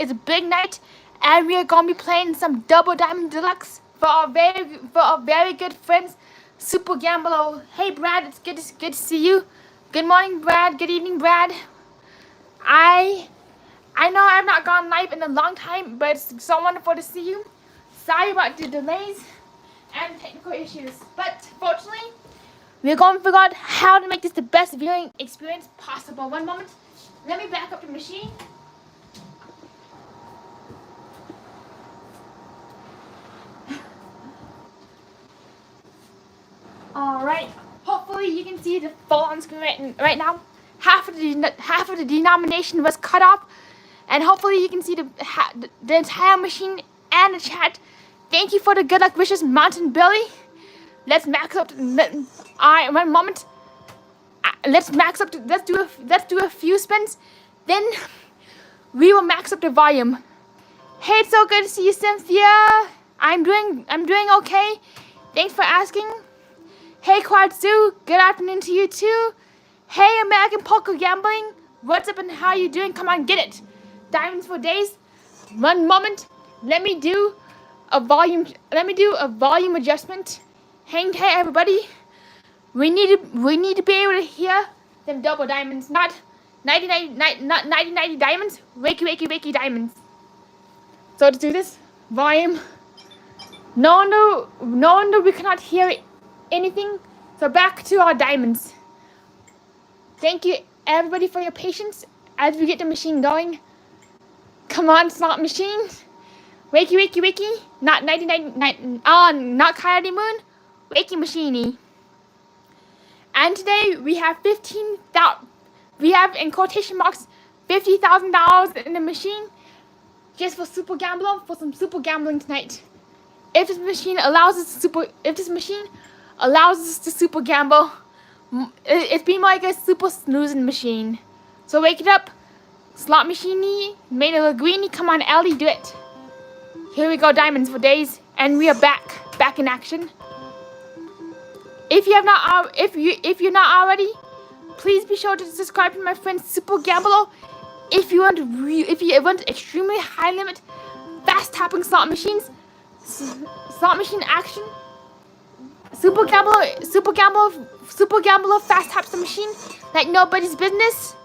It's a big night, and we are gonna be playing some Double Diamond Deluxe for our very good friends, Super Gambler. Hey Brad, it's good to see you. Good morning, Brad. Good evening, Brad. I know I've not gone live in a long time, but it's so wonderful to see you. Sorry about the delays and technical issues, but fortunately, we're going to figure out how to make this the best viewing experience possible. One moment. Let me back up the machine. Alright, hopefully you can see the full on screen right now. Half of the denomination was cut off, and hopefully you can see the entire machine and the chat. Thank you for the good luck wishes, Mountain Billy. Let's max up. Alright, one moment. Let's max up. Let's do a few spins, then we will max up the volume. Hey, it's so good to see you, Cynthia. I'm doing okay. Thanks for asking. Hey, Quadzu, good afternoon to you too. Hey, American Poker Gambling, what's up and how you doing? Come on, get it. Diamonds for days. One moment. Let me do a volume adjustment. Hang tight, everybody. We need to be able to hear them double diamonds, not 90 diamonds. Wakey diamonds. So to do this, volume. No wonder we cannot hear anything. So back to our diamonds. Thank you everybody for your patience as we get the machine going. Come on, slot machine. Wakey. Not 99. Not Coyote Moon. Wakey machiney. And today we have we have in quotation marks $50,000 in the machine just for Super Gambler, for some super gambling tonight. If this machine allows us to super gamble, it's been like a super snoozing machine. So wake it up, slot machiney, made a greenie. Come on, Ellie, do it. Here we go, diamonds for days, and we are back in action. If you're not already, please be sure to subscribe to my friend Super Gambler. If you want extremely high limit, fast tapping slot machines, slot machine action. Super Gambler fast taps the machine like nobody's business.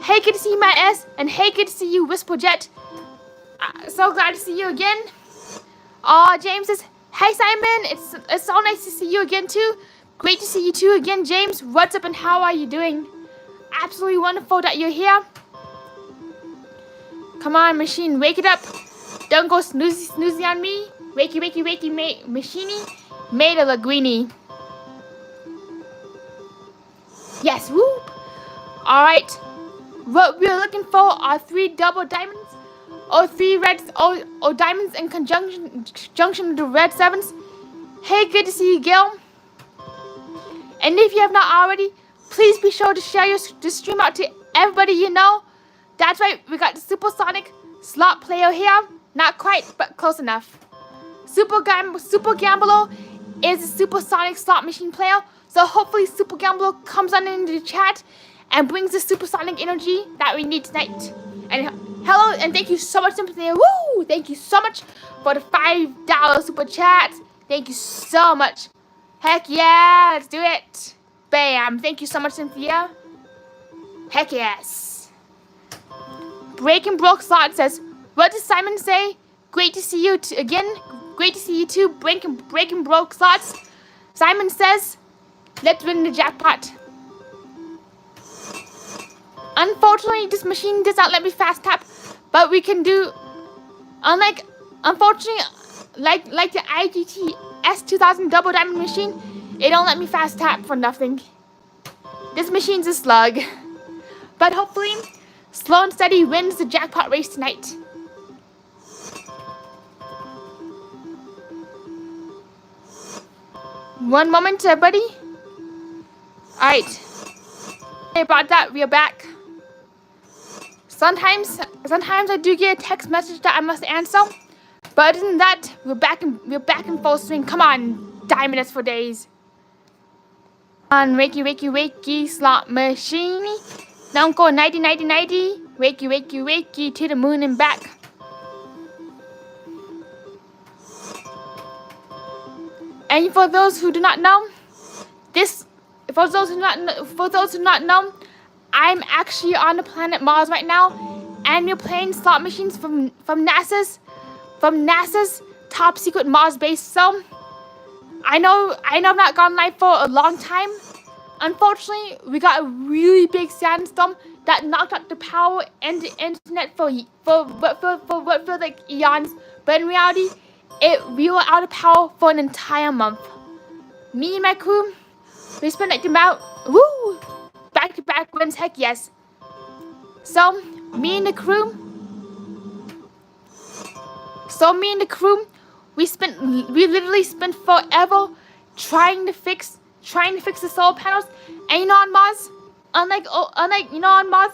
Hey, good to see you, Matt S. And hey, good to see you, Whisperjet. So glad to see you again. James says, hey Simon, it's so nice to see you again too. Great to see you too again, James. What's up and how are you doing? Absolutely wonderful that you're here. Come on, machine, wake it up. Don't go snoozy on me. Wakey, machiney. Made a Laguini. Yes, whoop. Alright. What we're looking for are 3 double diamonds, or 3 reds, or diamonds in conjunction with the red 7s. Hey, good to see you, Gil. And if you have not already, please be sure to share this stream out to everybody you know. That's right, we got the Supersonic slot player here. Not quite, but close enough. Super Gambler is a supersonic slot machine player, so hopefully Super Gambler comes on into the chat and brings the supersonic energy that we need tonight. And hello, and thank you so much, Cynthia. Woo! Thank you so much for the $5 super chat. Thank you so much. Heck yeah, let's do it. Bam. Thank you so much, Cynthia. Heck yes. Breaking Broke Slot says, what does Simon say? Great to see you again. Great to see you too, Breaking Broke Slots. Simon says, let's win the jackpot. Unfortunately, this machine does not let me fast tap, but we can do, unfortunately, like the IGT S2000 Double Diamond machine, it don't let me fast tap for nothing. This machine's a slug. But hopefully, Slow and Steady wins the jackpot race tonight. One moment, buddy. Alright. Sorry about that, we are back. Sometimes I do get a text message that I must answer. But other than that, we're back in full swing. Come on, diamonds for days. On wakey, slot machine. Don't go 90. Wakey to the moon and back. And for those who do not know, for those who do not know, I'm actually on the planet Mars right now, and we're playing slot machines from NASA's top secret Mars base. So I know I've not gone live for a long time. Unfortunately, we got a really big sandstorm that knocked out the power and the internet for like eons. But in reality, we were out of power for an entire month. Me and my crew, we spent like about back to back wins. Heck yes. So me and the crew, we literally spent forever trying to fix the solar panels. And you know, on Mars, unlike on Mars,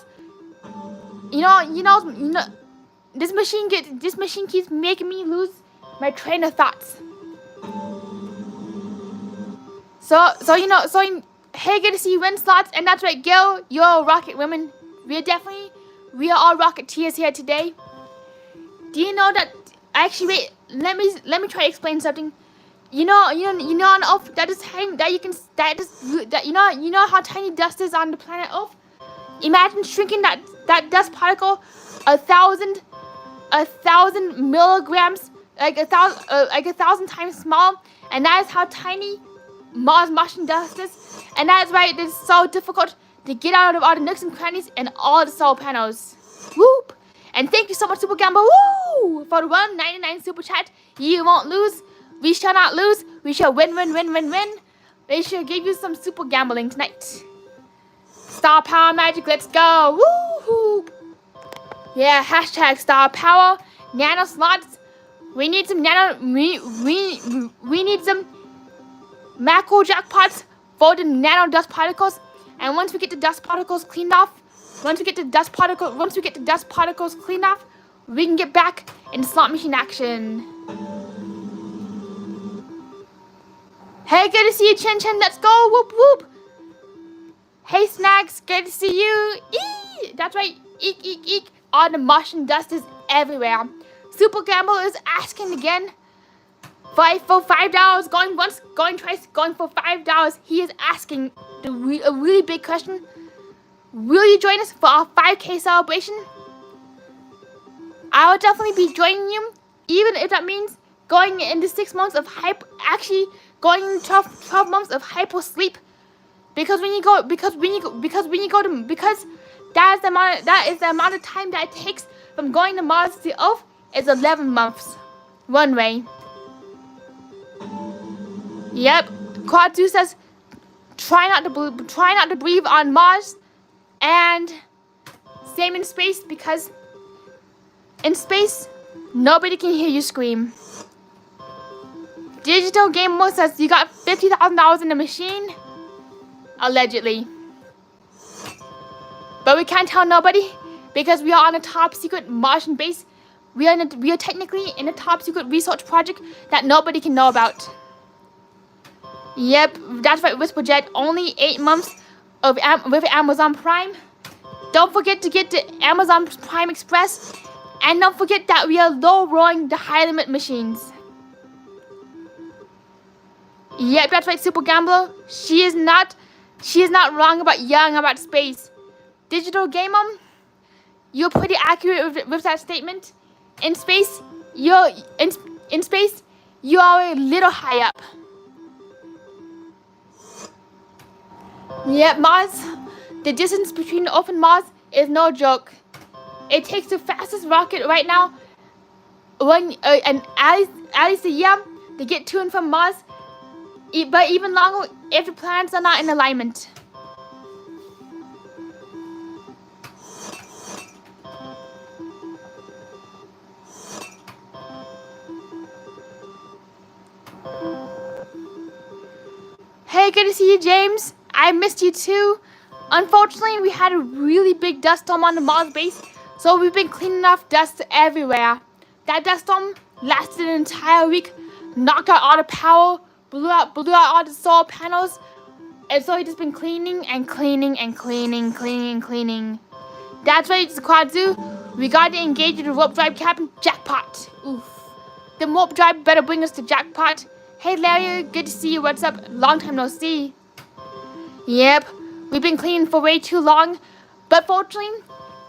this machine keeps making me lose my train of thoughts. Hey, good to see you win slots. And that's right, Gil, you're a rocket woman. We are all rocketeers here today. Do you know that? Actually, wait. Let me try to explain something. You know on Earth you know how tiny dust is on the planet Earth. Imagine shrinking that dust particle 1,000 milligrams, like a thousand times small, and that is how tiny Martian dust is. And that is why it is so difficult to get out of all the nooks and crannies and all the solar panels. Whoop! And thank you so much, Super Gamble, for the 199 super chat. You won't lose. We shall not lose. We shall win. They shall give you some super gambling tonight. Star Power Magic, let's go. Woohoo! Yeah, hashtag Star Power. Nano slots. We need some we need some macro jackpots for the nano dust particles. And once we get the dust particles cleaned off, we can get back into slot machine action. Hey, good to see you, Chin Chin. Let's go. Whoop whoop. Hey, Snags. Good to see you. Eee! That's right. Eek eek eek. All the Martian dust is everywhere. Super Gamble is asking again for $5. Going once, going twice, going for $5. He is asking a really big question. Will you join us for our 5K celebration? I will definitely be joining you, even if that means going into 6 months of going into 12 months of hypo sleep. Because that is the amount of time that it takes from going to Mars to Earth is 11 months. One way. Yep. Quad2 says try not to breathe on Mars, and same in space, because in space nobody can hear you scream. Digital Gamer says you got $50,000 in the machine. Allegedly. But we can't tell nobody because we are on a top secret Martian base. We are technically in a top secret research project that nobody can know about. Yep, that's right, Whisperjet. Only 8 months with Amazon Prime. Don't forget to get the Amazon Prime Express. And don't forget that we are lowering the high limit machines. Yep, that's right, Super Gambler. She is not wrong about yelling about space. Digital Gamer, you're pretty accurate with that statement. In space, you are a little high up. Yep, Mars. The distance between Earth and Mars is no joke. It takes the fastest rocket right now, at least a year to get to and from Mars. But even longer if the planets are not in alignment. Hey, good to see you, James. I missed you too. Unfortunately, we had a really big dust storm on the Mars base, so we've been cleaning off dust everywhere. That dust storm lasted an entire week, knocked out all the power, blew out all the solar panels, and so we've just been cleaning and cleaning and cleaning. That's right, it's Quadzu. We got to engage with the warp drive, Captain. Jackpot. Oof. The warp drive better bring us to jackpot. Hey Larry, good to see you. What's up? Long time no see. Yep, we've been cleaning for way too long, but fortunately,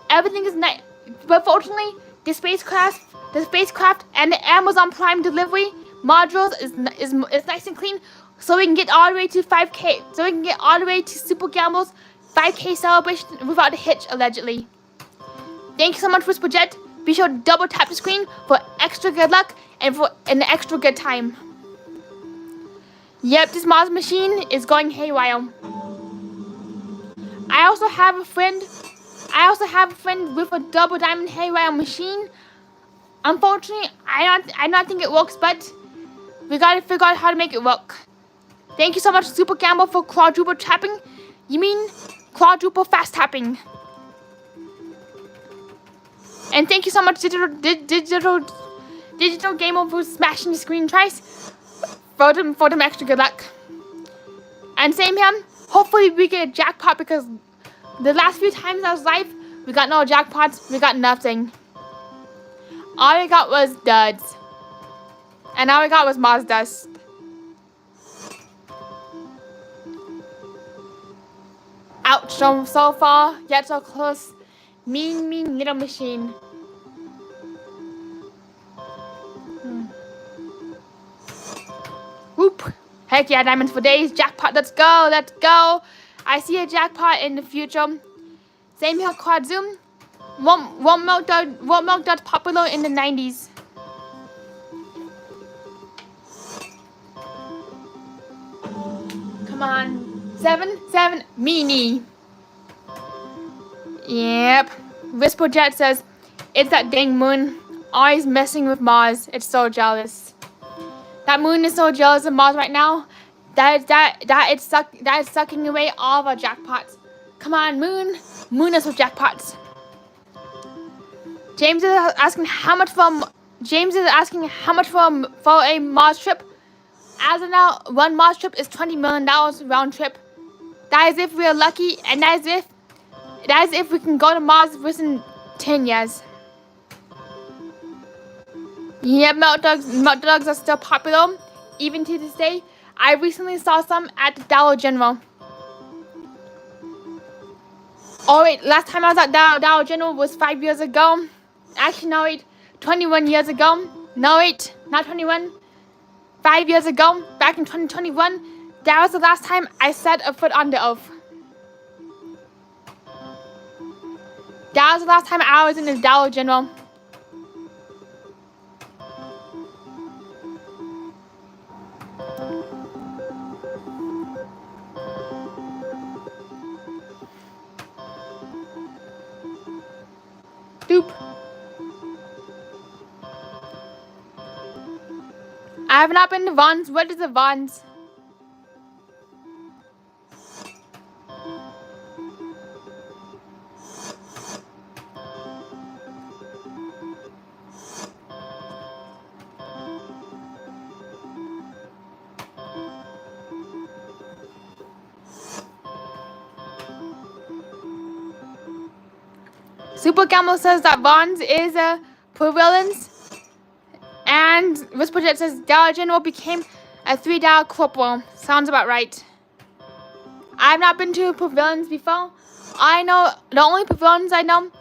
everything is nice. But fortunately, the spacecraft, and the Amazon Prime delivery modules is nice and clean, so we can get all the way to 5K. So we can get all the way to Super Gamble's 5K celebration without a hitch, allegedly. Thank you so much, Whisperjet. Be sure to double tap the screen for extra good luck and for an extra good time. Yep, this Mars machine is going haywire. I also have a friend with a double diamond haywire machine. Unfortunately, I don't think it works, but we gotta figure out how to make it work. Thank you so much, Super Gamble, for quadruple tapping. You mean quadruple fast tapping. And thank you so much, Digital Gamer, for smashing the screen twice. For them extra good luck. And same here. Hopefully we get a jackpot, because the last few times I was live, we got no jackpots. We got nothing. All we got was duds. And all we got was Mars dust. Ouch, so far, yet so close. Mean little machine. Whoop. Heck yeah, diamonds for days. Jackpot, let's go, let's go. I see a jackpot in the future. Same here, Quad Zoom. Won't milk dot popular in the 90s. Come on. 7 mini. Yep. Whisperjet says, it's that dang moon. Always messing with Mars. It's so jealous. That moon is so jealous of Mars right now. That is sucking away all of our jackpots. Come on, moon. Moon is with jackpots. James is asking how much for a Mars trip. As of now, one Mars trip is $20 million round trip. That is if we are lucky, and that is if we can go to Mars within 10 years. Yeah, milk dogs are still popular, even to this day. I recently saw some at the Dollar General. Oh wait, last time I was at Dollar General was 5 years ago. Actually, no wait, 21 years ago. No wait, not 21. 5 years ago, back in 2021, that was the last time I set a foot on the Earth. That was the last time I was in the Dollar General. Doop. I have not been to Vons. What is a Vons? Super Camel says that Vons is a Pavilions, and Whisperjet says Dollar General became a $3 corporal. Sounds about right. I've not been to Pavilions before. I know the only Pavilions I know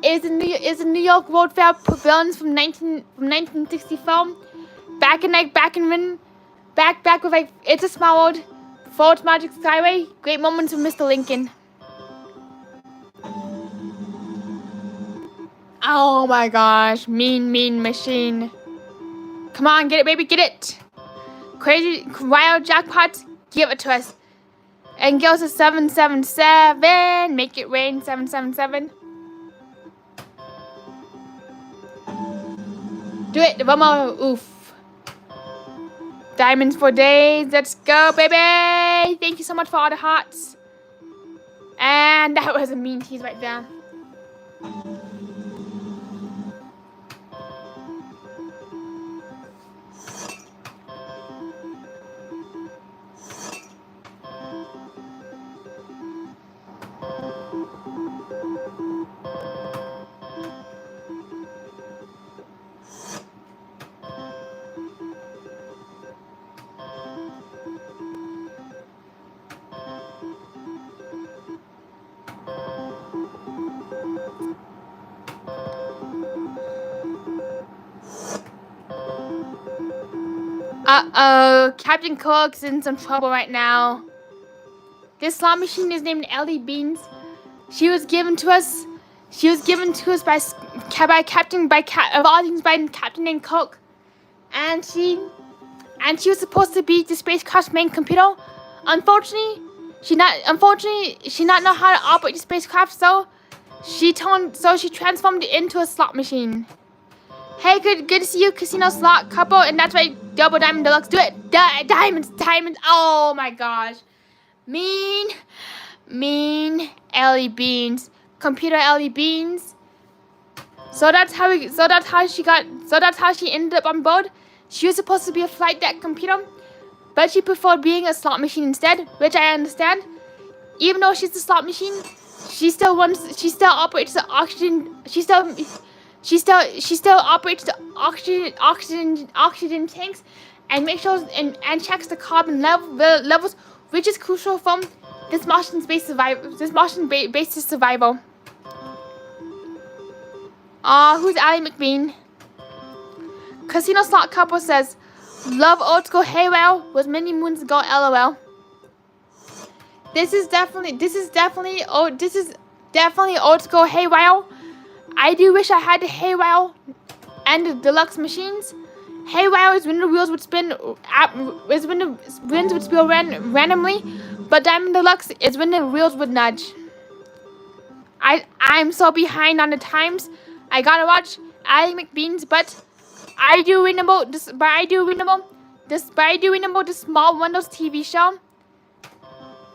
is the New York World Fair Pavilions from 1964. Back with like It's a Small World, Ford's Magic Skyway, Great Moments of Mr. Lincoln. Oh my gosh, mean machine. Come on, get it, baby, get it. Crazy wild jackpots, give it to us. And girls is 777. Make it rain, 777. Do it, one more. Oof. Diamonds for days. Let's go, baby. Thank you so much for all the hearts. And that was a mean tease right there. Captain Cook's in some trouble right now. This slot machine is named Ellie Beans. She was given to us. She was given to us by Captain named Cook, and she was supposed to be the spacecraft's main computer. Unfortunately, she not know how to operate the spacecraft, so she transformed it into a slot machine. Hey, good to see you, Casino Slot Couple, and that's right, Double Diamond Deluxe. Do it, diamonds. Oh my gosh, mean Ellie Beans, computer Ellie Beans. So that's how she ended up on board. She was supposed to be a flight deck computer, but she preferred being a slot machine instead, which I understand. Even though she's a slot machine, she still operates the oxygen. She still operates the oxygen tanks and makes sure and checks the carbon levels, which is crucial from this Martian base's survival. Who's Ally McBean? Casino Slot Couple says, love old school haywire was many moons ago, LOL. This is definitely old school haywire. I do wish I had the haywire and the deluxe machines. Haywire is when the wheels would spin randomly, but Diamond Deluxe is when the wheels would nudge. I'm so behind on the times. I gotta watch Ally McBean's, but I do remember the Small Windows TV show.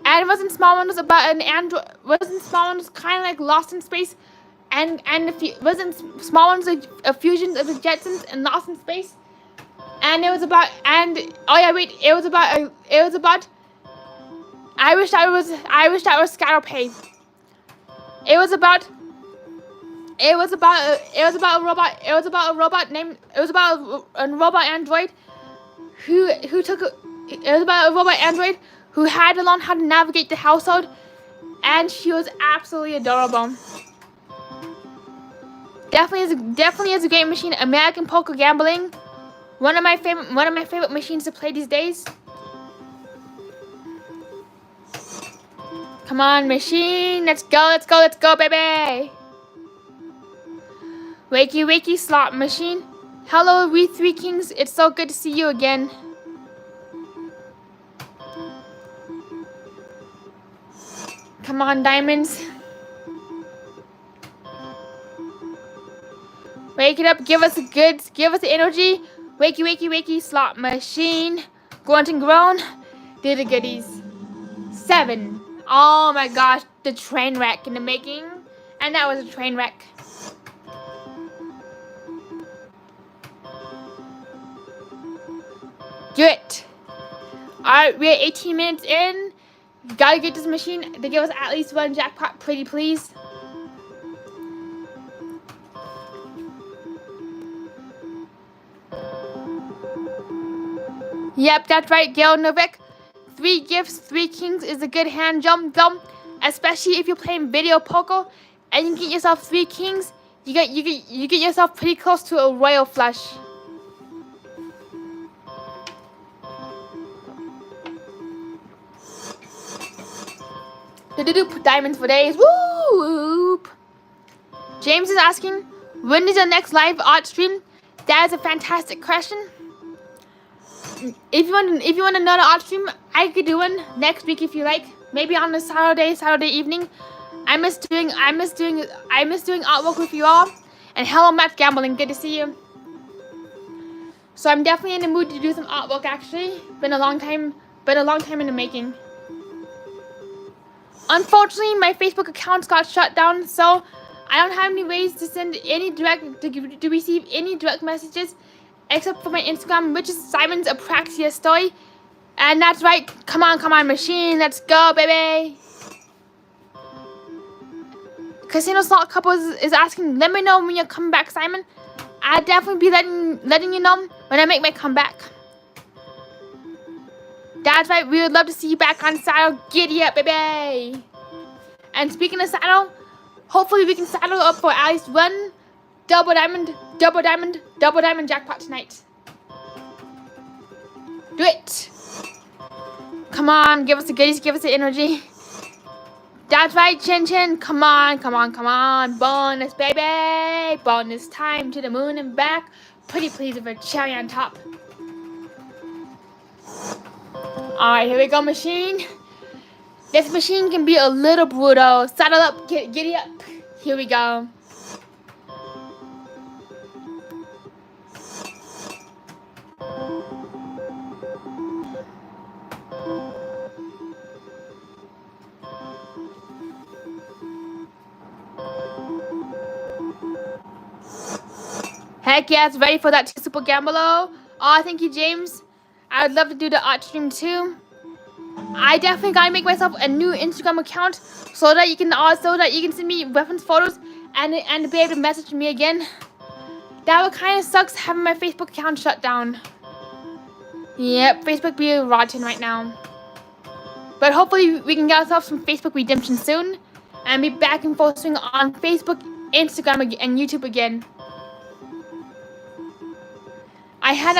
And wasn't Small Windows about an android? Wasn't Small Windows kind of like Lost in Space? And wasn't Small Windows a fusion of the Jetsons and Lost in Space? And it was about I wish that was Scatterpay. It was about a robot android who had to learn how to navigate the household, and she was absolutely adorable. Definitely is a great machine. American Poker Gambling, one of my favorite machines to play these days. Come on, machine, let's go, baby. Wakey slot machine. Hello, we three kings. It's so good to see you again. Come on, diamonds. Wake it up. Give us the energy. Wakey slot machine. Grunt and groan. Do the goodies. 7. Oh my gosh, the train wreck in the making. And that was a train wreck. Do it. Alright, we're 18 minutes in. Gotta get this machine to give us at least one jackpot, pretty please. Yep, that's right, Gail Novik. 3 gifts, 3 kings is a good hand jump, especially if you're playing video poker and you get yourself 3 kings. You get yourself pretty close to a royal flush. Diamonds for days. Woo! James is asking, when is your next live art stream? That is a fantastic question. If you want another art stream, I could do one next week if you like. Maybe on a Saturday evening. I miss doing artwork with you all. And hello, Matt Gambling, good to see you. So I'm definitely in the mood to do some artwork. Actually, been a long time in the making. Unfortunately, my Facebook accounts got shut down, so I don't have any ways to send to receive any direct messages, except for my Instagram, which is Simon's Apraxia Story. And that's right, come on, machine, let's go, baby. Casino Slot Couple is asking, let me know when you're coming back, Simon. I'll definitely be letting you know when I make my comeback. That's right, we would love to see you back on Saddle. Giddy up, baby! And speaking of Saddle, hopefully we can saddle up for at least one double diamond jackpot tonight. Do it. Come on, give us the goodies, give us the energy. That's right, Chin Chin. Come on, come on, come on. Bonus, baby. Bonus time to the moon and back. Pretty please with a cherry on top. Alright, here we go, machine. This machine can be a little brutal. Saddle up, giddy up. Here we go. Heck yes, ready for that Super Gambolo. Oh, thank you, James. I would love to do the art stream too. I definitely gotta make myself a new Instagram account so that you can send me reference photos and be able to message me again. That would kind of sucks having my Facebook account shut down. Yep, Facebook be rotten right now. But hopefully we can get ourselves some Facebook redemption soon and be back and forth on Facebook, Instagram, and YouTube again. I had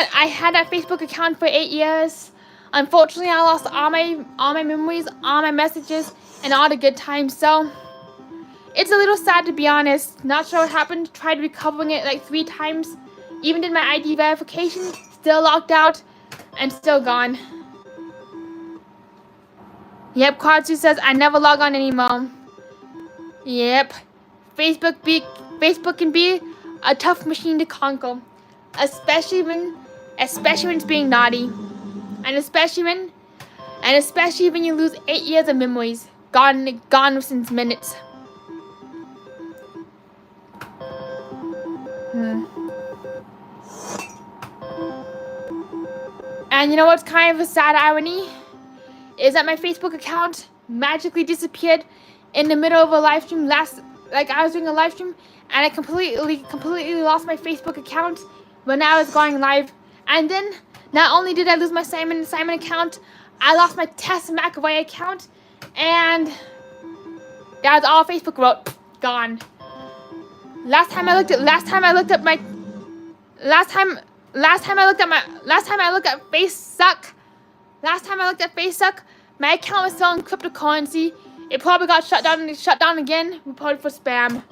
that Facebook account for 8 years. Unfortunately, I lost all my memories, all my messages, and all the good times. So it's a little sad, to be honest. Not sure what happened. Tried recovering it like 3 times. Even did my ID verification. Still locked out, and still gone. Yep, Quadsu says I never log on anymore. Yep, Facebook can be a tough machine to conquer. Especially when it's being naughty, and especially when you lose 8 years of memories gone within minutes. And you know what's kind of a sad irony is that my Facebook account magically disappeared in the middle of a live stream. I was doing a live stream and I completely lost my Facebook account when I was going live. And then, not only did I lose my Simon account, I lost my Tess McAvoy account, and that was all Facebook wrote. Gone. Last time I looked at Facebook, my account was selling cryptocurrency. It probably got shut down again, reported for spam.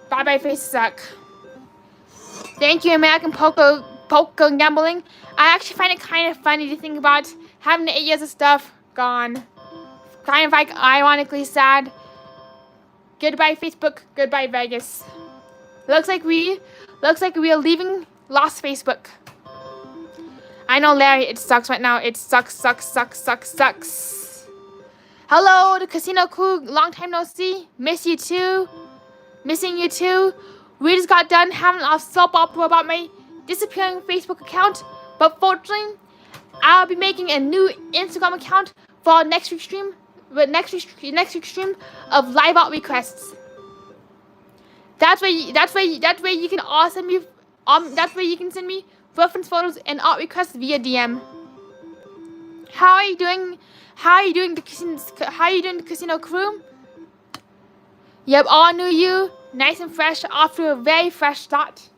Bye bye Facebook. Thank you, American Poker Gambling. I actually find it kind of funny to think about having 8 years of stuff gone. Kind of like ironically sad. Goodbye Facebook, goodbye Vegas. Looks like we are leaving Lost Facebook. I know, Larry, it sucks right now. It sucks. Hello, the casino crew. Long time no see. Missing you too. We just got done having a soap opera about my disappearing Facebook account, but fortunately, I'll be making a new Instagram account for next week's stream. Next week's stream of live art requests. That way you can all send me. That way you can send me reference photos and art requests via DM. How are you doing? How are you doing, the casino crew? Yep, all new you. Nice and fresh, off to a very fresh start.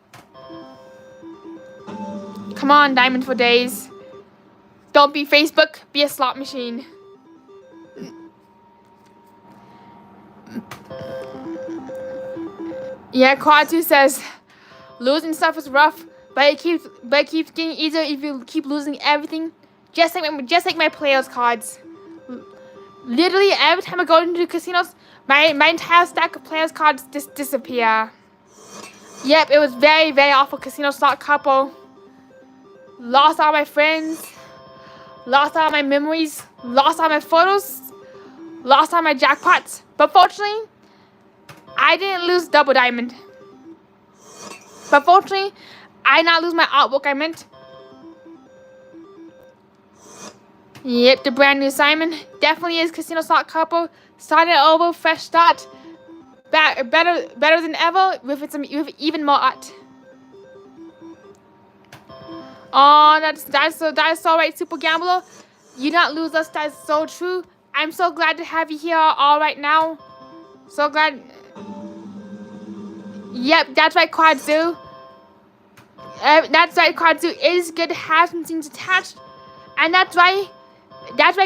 Come on, Diamond for days. Don't be Facebook, be a slot machine. Yeah, Quadu says, losing stuff is rough, but it keeps getting easier if you keep losing everything. Just like my players cards. Literally, every time I go into casinos, my entire stack of players cards just disappear. Yep, it was very, very awful casino slot couple. Lost all my friends. Lost all my memories. Lost all my photos. Lost all my jackpots. But fortunately, I didn't lose double diamond. But fortunately, I did not lose my artwork I meant. Yep, the brand new Simon. Definitely is casino slot couple. Started over, fresh start. Better than ever with even more art. Oh, that is so right, Super Gambler. You not lose us. That is so true. I'm so glad to have you here all right now. So glad. Yep, that's right, Quadzu. That's right, Quadzu. It is good to have some things attached. And that's why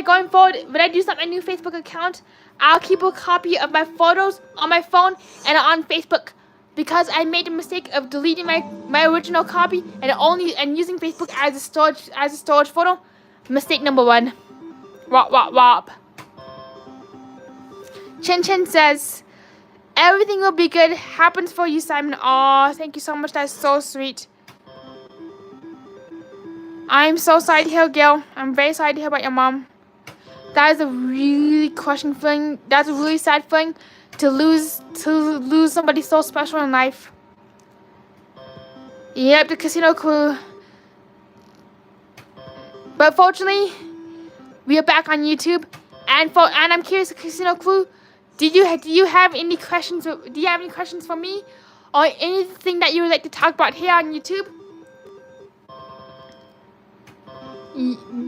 going forward, when I do start my new Facebook account, I'll keep a copy of my photos on my phone and on Facebook, because I made the mistake of deleting my original copy and using Facebook as a storage photo. Mistake number 1. Wop. Chin Chin says, everything will be good. Happens for you, Simon. Aw, thank you so much. That's so sweet. I'm so sorry to hear, Gail. I'm very sorry to hear about your mom. That is a really crushing feeling. That's a really sad feeling to lose somebody so special in life. Yep, the casino crew. But fortunately, we are back on YouTube, and I'm curious, the casino crew, do you have any questions? Do you have any questions for me, or anything that you would like to talk about here on YouTube?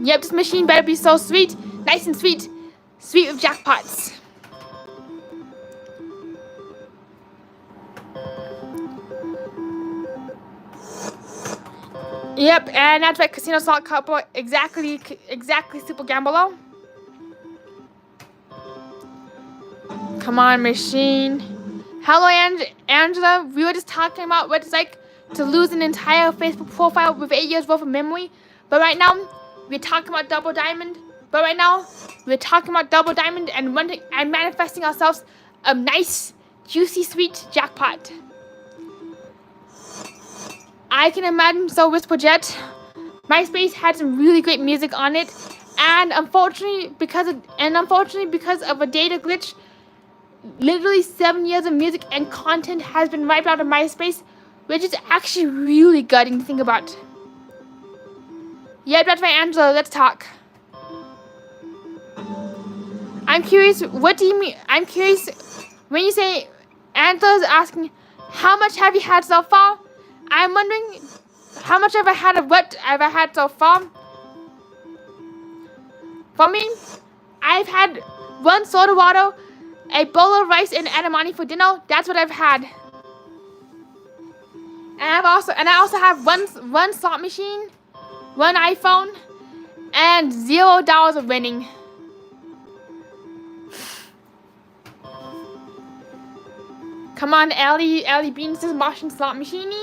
Yep, this machine better be so sweet, nice and sweet with jackpots. Yep, and that's right, Casino Slot Couple, exactly Super Gambolo. Come on, machine. Hello, Angela. We were just talking about what it's like to lose an entire Facebook profile with 8 years worth of memory. But right now, we're talking about Double Diamond. And manifesting ourselves a nice, juicy, sweet jackpot. I can imagine. So Whisperjet, MySpace had some really great music on it, and unfortunately because of a data glitch, literally 7 years of music and content has been wiped out of MySpace, which is actually really gutting to think about. Yeah, that's right, Angela. Let's talk. I'm curious. What do you mean? I'm curious when you say Angela's asking, how much have you had so far? I'm wondering, how much have I had of what have I had so far? For me, I've had 1 soda water, a bowl of rice, and edamame for dinner. That's what I've had. And I also have one slot machine, 1 iPhone, and $0 of winning. Come on, Ellie Beans is Martian slot machine.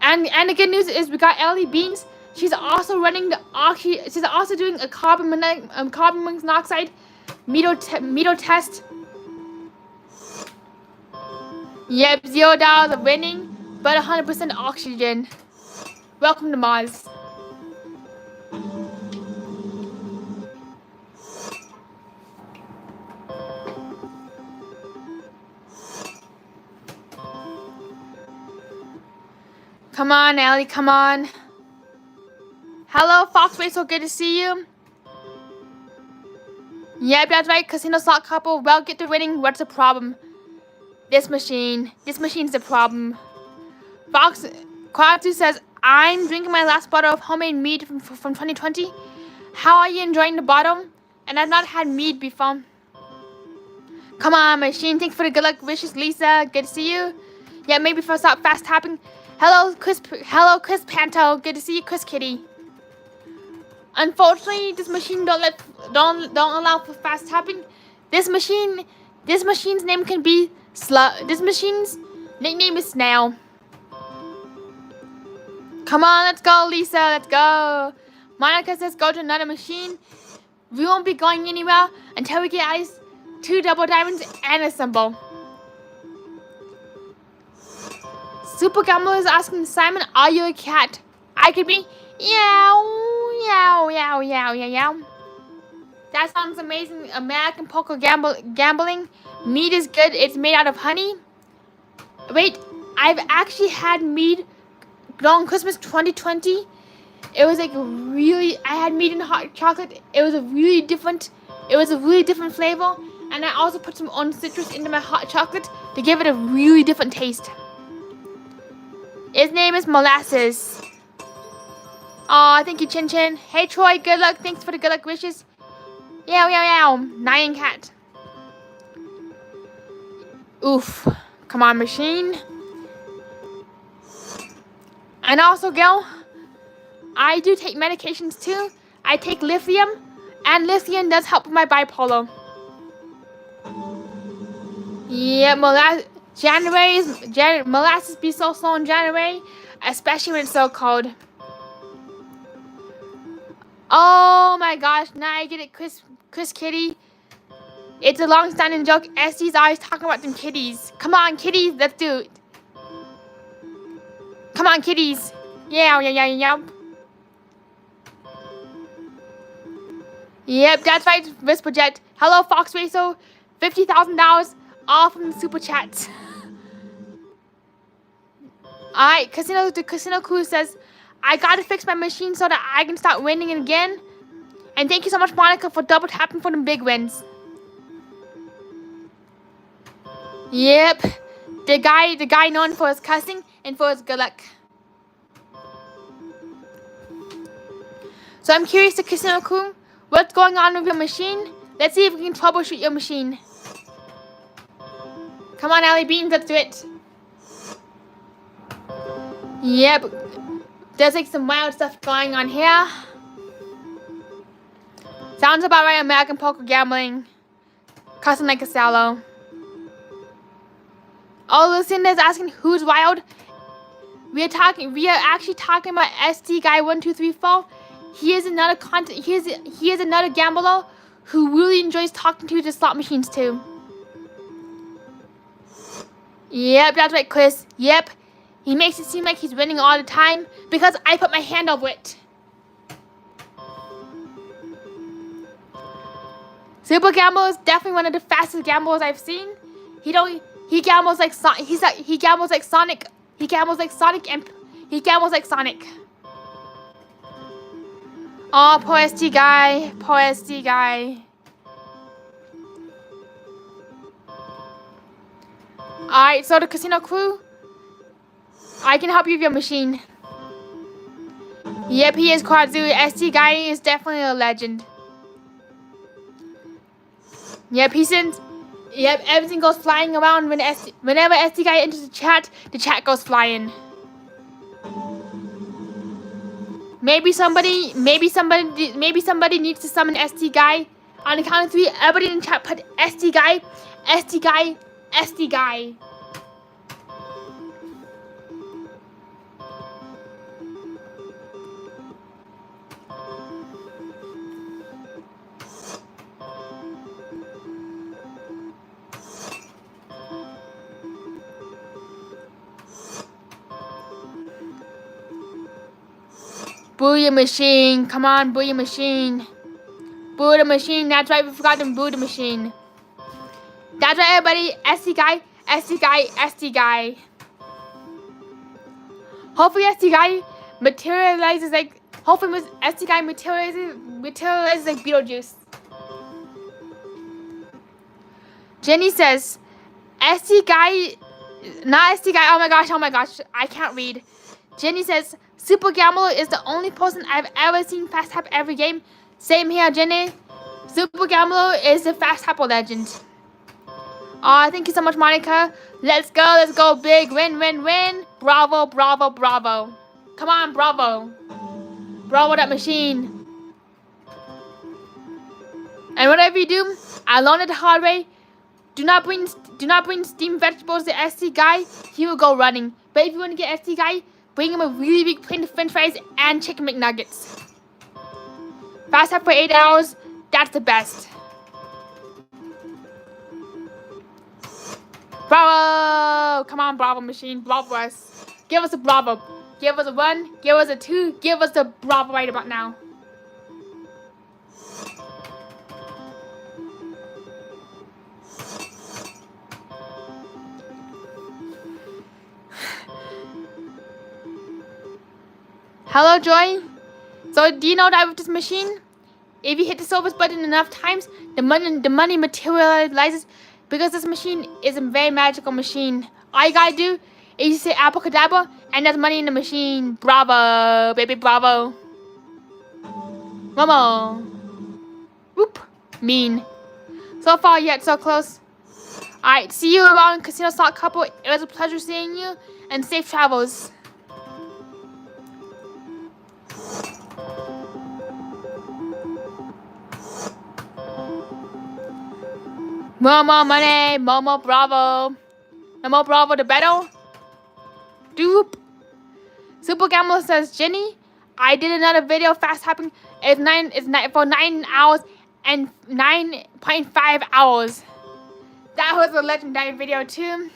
And the good news is we got Ellie Beans. She's also running she's also doing a carbon monoxide meter test. Yep, $0 of winning, but 100% oxygen. Welcome to Mars. Come on, Ellie, come on. Hello, Foxway, so good to see you. Yep, that's right, Casino Slot Couple. Well, get to winning. What's the problem? This machine's the problem. Fox Quatu says, I'm drinking my last bottle of homemade mead from 2020. How are you enjoying the bottle? And I've not had mead before. Come on, machine. Thanks for the good luck wishes, Lisa. Good to see you. Yeah, maybe if I stop fast tapping. Hello, Chris Panto. Good to see you, Chris Kitty. Unfortunately, this machine don't allow for fast tapping. This machine's name can be this machine's nickname is Snail. Come on, let's go, Lisa. Let's go. Monica says go to another machine. We won't be going anywhere until we get at least 2 double diamonds and a symbol. Super Gambler is asking Simon, are you a cat? I could be yow. That sounds amazing. American poker gambling. Mead is good. It's made out of honey. Wait, I've actually had mead on Christmas 2020. It was like I had mead in hot chocolate. It was a really different flavor. And I also put some orange citrus into my hot chocolate to give it a really different taste. His name is Molasses. Aw, thank you, Chin Chin. Hey, Troy, good luck. Thanks for the good luck wishes. Yow. Nyan Cat. Oof. Come on, machine. And also, Gil, I do take medications too. I take lithium, and lithium does help with my bipolar. Yeah, molasses be so slow in January, especially when it's so cold. Oh my gosh, now I get it, Chris Kitty. It's a long-standing joke. SD's always talking about them kitties. Come on, kitties, let's do it. Come on, kitties. Yeah. Yep, that's right, Whisperjet. Hello, Fox Racer. $50,000 all from the super chats. Alright, the Casino Crew says, I gotta fix my machine so that I can start winning again. And thank you so much, Monica, for double tapping for the big wins. Yep, the guy known for his cussing and for his good luck. So I'm curious, the Casino Crew, what's going on with your machine? Let's see if we can troubleshoot your machine. Come on, Allie Beans, let's do it. Yep, there's like some wild stuff going on here. Sounds about right, American poker gambling. Cussing like a sallow. Oh, Lucinda's asking who's wild. We are actually talking about SD Guy 1234. He is another he is another gambler who really enjoys talking to the slot machines too. Yep, that's right, Chris. Yep. He makes it seem like he's winning all the time because I put my hand over it. Super Gambler is definitely one of the fastest gamblers I've seen. He gambles like Sonic. He gambles like Sonic. He gambles like Sonic and he gambles like Sonic. Oh, poor SD guy. Poor SD guy. Alright, so the Casino Crew, I can help you with your machine. Yep, he is Quadzu. SD guy is definitely a legend. Yep, everything goes flying around whenever SD guy enters the chat goes flying. Maybe somebody needs to summon SD guy. On the count of 3, everybody in the chat put SD guy, SD guy, SD guy. Boo your machine. Come on, boo your machine. Boo the machine. That's right, we forgot to boo the machine. That's right, everybody. SD guy, SD guy, SD guy. Hopefully SD guy materializes like... Hopefully SD guy materializes like Beetlejuice. Jenny says, SD guy... Not SD guy. Oh my gosh. I can't read. Jenny says... Super Gambler is the only person I've ever seen fast tap every game. Same here, Jenny. Super Gambler is the fast tapper legend. Thank you so much, Monica. Let's go big. Win. Bravo. Come on, bravo. Bravo that machine. And whatever you do, I learned it the hard way. Do not bring steamed vegetables to SD guy. He will go running. But if you want to get SD guy, bring him a really big plate of french fries and chicken McNuggets. Fast tap for 8 hours, that's the best. Bravo! Come on, bravo machine, bravo us. Give us a bravo. Give us a 1, give us a 2, give us the bravo right about now. Hello, Joy. So, do you know that with this machine, if you hit the service button enough times, the money materializes because this machine is a very magical machine. All you gotta do is you say abracadabra, and there's money in the machine. Bravo, baby, bravo. Momo. Whoop. Mean. So far, yet so close. Alright, see you around Casino Slot Couple. It was a pleasure seeing you, and safe travels. Momo money, Momo Bravo. Momo Bravo the battle. Doop. Super Gambler says, Jenny, I did another video fast tapping. It's for 9 hours and 9.5 hours. That was a legendary video too.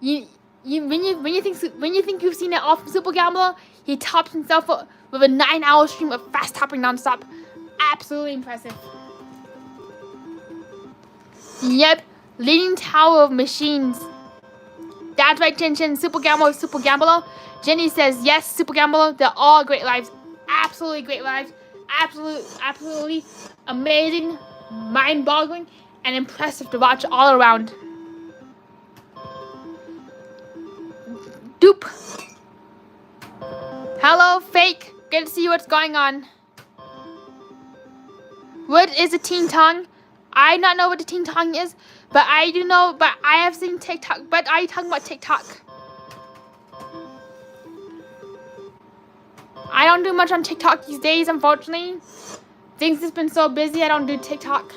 When you think you've seen it all from Super Gambler, he tops himself up with a 9-hour stream of fast tapping nonstop. Absolutely impressive. Yep, Leaning Tower of Machines. That's right, Chin Chin. Super Gambler. Jenny says, yes, Super Gambler. They're all great lives. Absolutely great lives. Absolutely amazing, mind-boggling, and impressive to watch all around. Doop. Hello, Fake. Good to see what's going on. What is a Ting Tong? I do not know what the Ting Tong is, but I do know, but I have seen TikTok, but are you talking about TikTok? I don't do much on TikTok these days, unfortunately. Things have been so busy, I don't do TikTok.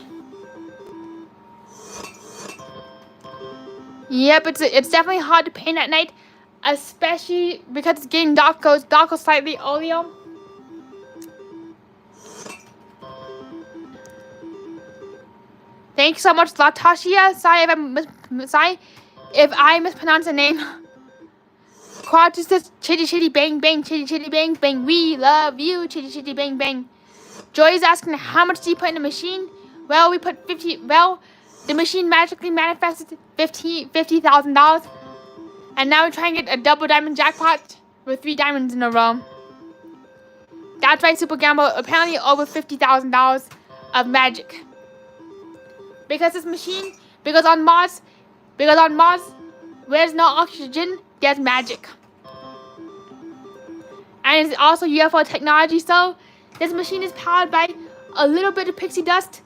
Yep, it's definitely hard to paint at night, especially because it's getting darker slightly earlier. Thanks so much, Latashia. Sorry if I mispronounced the name. Quad says chitty chitty bang bang, chitty chitty bang bang. We love you, chitty chitty bang bang. Joy is asking how much do you put in the machine? Well, we put 50. Well, the machine magically manifested $50,000, and now we're trying to get a double diamond jackpot with 3 diamonds in a row. That's right, Super Gambler. Apparently, over $50,000 of magic. Because this machine, because on Mars, where there's no oxygen, there's magic. And it's also UFO technology, so this machine is powered by a little bit of pixie dust,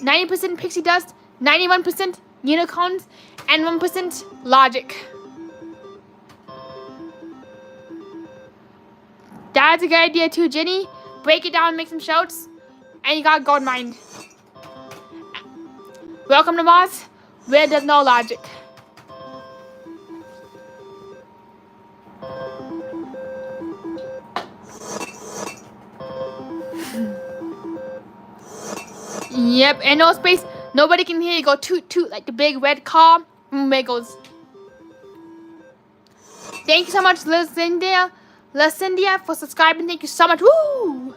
90% pixie dust, 91% unicorns, and 1% logic. That's a good idea too, Jenny. Break it down, make some shouts, and you got gold mine. Welcome to Mars, where there's no logic. Yep, and no space. Nobody can hear you go toot toot like the big red car from Wiggles. Thank you so much, Lucindia, for subscribing. Thank you so much. Woo!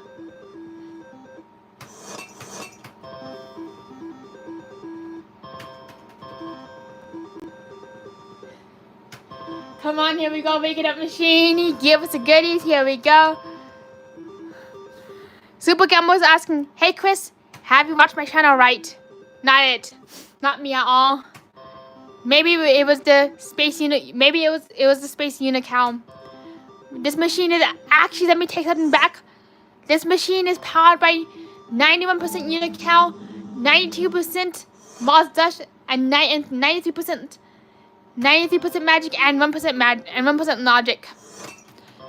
Come on, here we go. Wake it up, machine. Give us the goodies. Here we go. Super Gambler is asking, hey Chris, have you watched my channel right? Not it. Not me at all. Maybe it was the space unit. Maybe it was the space unical. This machine is actually, let me take something back. This machine is powered by 91% unical, 92% Mars Dash, and 93% magic and 1% logic.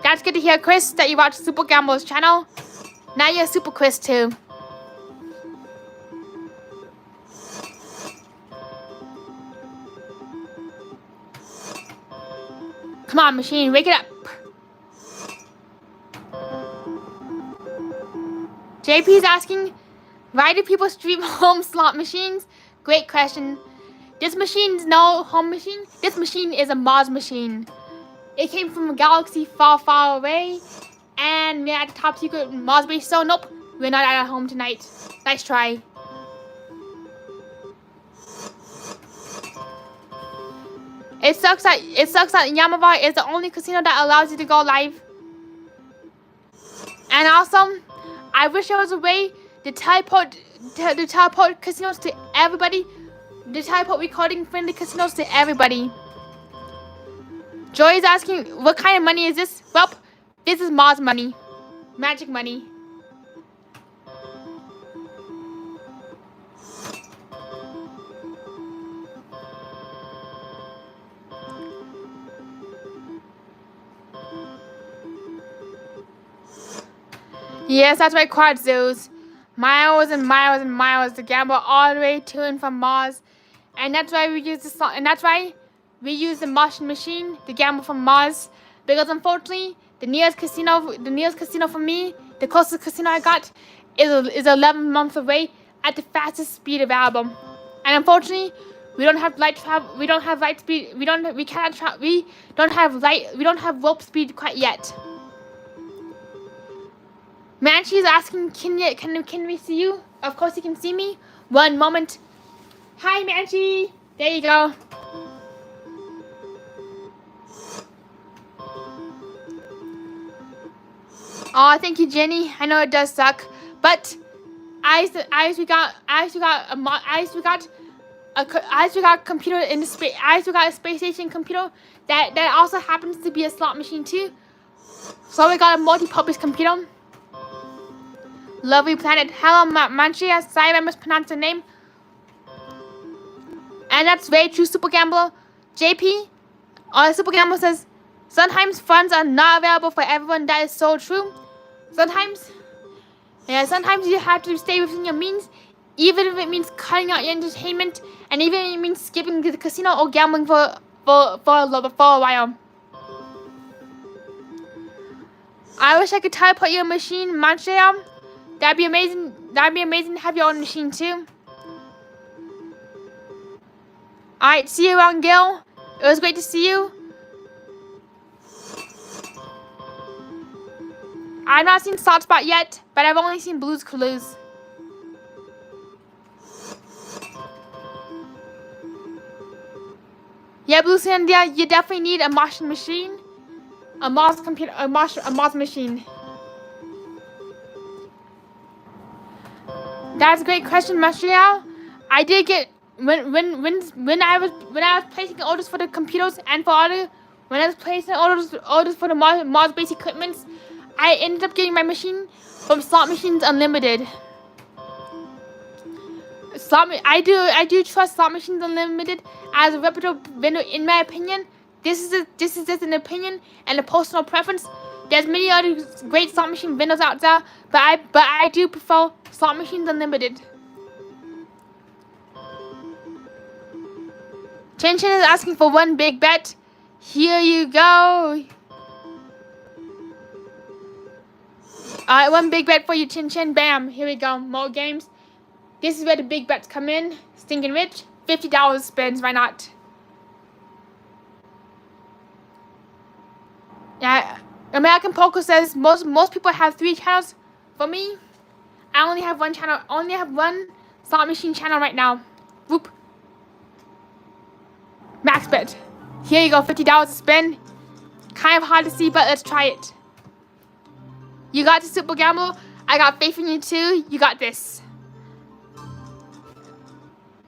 That's good to hear, Chris, that you watch Super Gambler's channel. Now you're Super Chris too. Come on, machine, wake it up. JP is asking, why do people stream home slot machines? Great question. This machine is no home machine. This machine is a Mars machine. It came from a galaxy far, far away, and we're at the top secret Mars base, so nope, we're not at home tonight. Nice try. It sucks that Yamava is the only casino that allows you to go live. And also, I wish there was a way to teleport casinos to everybody. To teleport recording friendly casinos to everybody. Joy is asking, what kind of money is this? Well, this is Mars money. Magic money. Yes, that's right, quad zoos. Miles and miles and miles to gamble all the way to and from Mars. and that's why we use the Martian machine to gamble from Mars. Because unfortunately, the nearest casino for me, the closest casino I got, is 11 months away at the fastest speed available. And unfortunately, we don't have light travel. We don't have light speed. We don't have warp speed quite yet. Manchi is asking, can we see you? Of course you can see me. One moment. Hi, Manchi. There you go. Oh, thank you, Jenny. I know it does suck, but I actually got a computer in the space. I actually got a space station computer that also happens to be a slot machine too. So we got a multi-purpose computer. Lovely planet. Hello, Manchi. Sorry I mispronounced your name. And that's very true, Super Gambler. JP, Super Gambler says, sometimes funds are not available for everyone. That is so true. Sometimes you have to stay within your means, even if it means cutting out your entertainment, and even if it means skipping to the casino or gambling for a while. I wish I could teleport your machine, Manchi. That'd be amazing. That'd be amazing to have your own machine too. Alright, see you around, Gil. It was great to see you. I've not seen Salt Spot yet, but I've only seen Blue's Clues. Yeah, Blue Sandia, you definitely need a Martian machine. A Mars computer, a Mars machine. That's a great question, Mastriel. I did get when I was placing orders for the computers and for when I was placing orders for the Mars base equipments, I ended up getting my machine from Slot Machines Unlimited. I do trust Slot Machines Unlimited as a reputable vendor. In my opinion, this is just an opinion and a personal preference. There's many other great slot machine vendors out there, but I do prefer Slot Machines Unlimited. Chen Chen is asking for one big bet. Here you go. Alright, one big bet for you, Chen Chen. Bam. Here we go. More games. This is where the big bets come in. Stinking Rich. $50 spins. Why not? Yeah. American Poker says most people have 3 channels. For me, I only have 1 channel. I only have 1 slot machine channel right now. Whoop. Max bet. Here you go, $50 a spin. Kind of hard to see, but let's try it. You got the Super Gamble. I got faith in you too. You got this.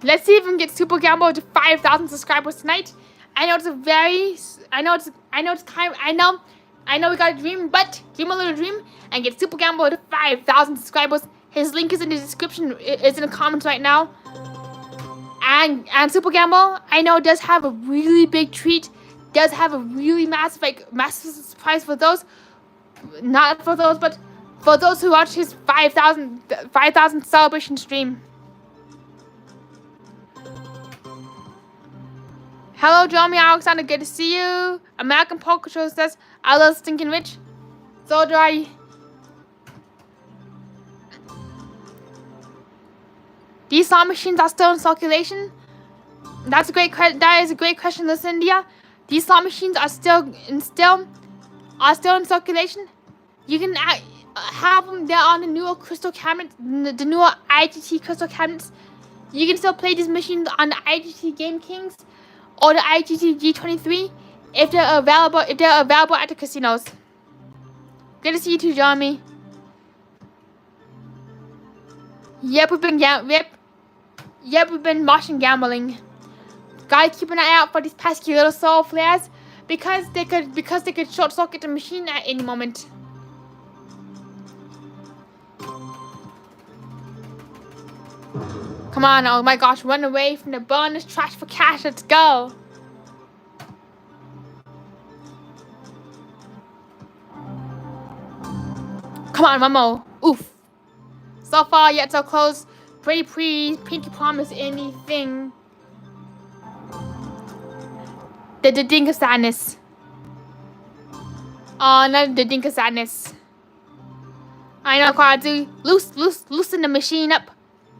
Let's see if we can get Super Gamble to 5,000 subscribers tonight. I know we got a dream, but dream a little dream and get Super Gamble to 5,000 subscribers. His link is in the description. It's in the comments right now. And Super Gamble, I know, does have a really big treat. Does have a really massive surprise for those. Not for those, but for those who watch his 5,000 celebration stream. Hello, Jeremy Alexander. Good to see you. American Poker Show says, I love Stinking Rich. So do I. These slot machines are still in circulation. That is a great question, Lucindia. These slot machines are still in circulation. You can have them there on the newer crystal cabinets, the newer IGT crystal cabinets. You can still play these machines on the IGT Game Kings or the IGT G23 if they're available at the casinos. Good to see you too, Jeremy. Yep, we've been Martian gambling. Gotta keep an eye out for these pesky little solar flares because they could short circuit the machine at any moment. Come on, oh my gosh, run away from the bonus trash for cash. Let's go. Come on, Momo. Oof. So far, yet so close. Pretty pinky promise anything. The dink of sadness. Oh, not the dink of sadness. I know, Quadzu. Loosen the machine up.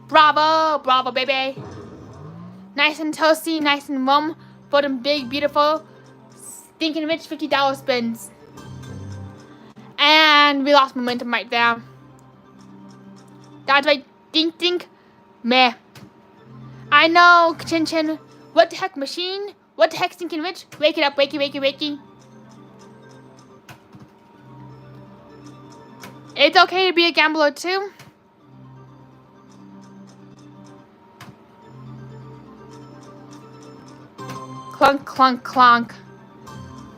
Bravo, baby. Nice and toasty, nice and warm for them big, beautiful, stinking rich $50 spins. And we lost momentum right there. That's right, dink, meh. I know, Chin Chin. What the heck, machine? What the heck, stinking rich? Wake it up, wakey. It's okay to be a gambler too. Clunk, clunk, clunk.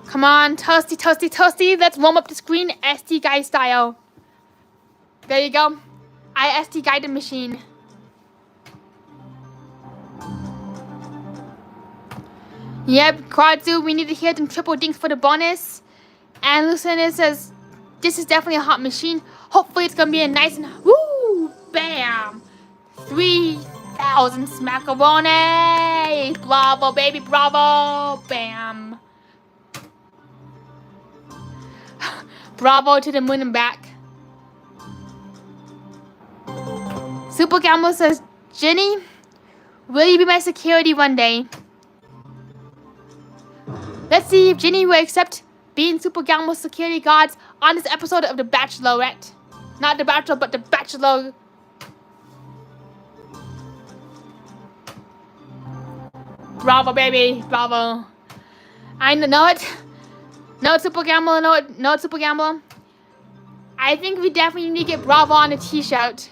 Come on, toasty. Let's warm up the screen SD guide style. There you go. I SD guided machine. Yep, Quadzu, we need to hear them triple dinks for the bonus. And Lucinda says, this is definitely a hot machine. Hopefully it's gonna be a nice and woo, bam, 3,000 smackarones. Bravo, baby, bravo, bam. Bravo to the moon and back. Super Gambler says, Jenny, will you be my security one day? Let's see if Jenny will accept being Super Gambler's security guards on this episode of The Bachelorette. Not The Bachelor, but The Bachelor. Bravo, baby. Bravo. I know it. No, Super Gambler. No, Super Gambler. I think we definitely need to get Bravo on a t-shirt.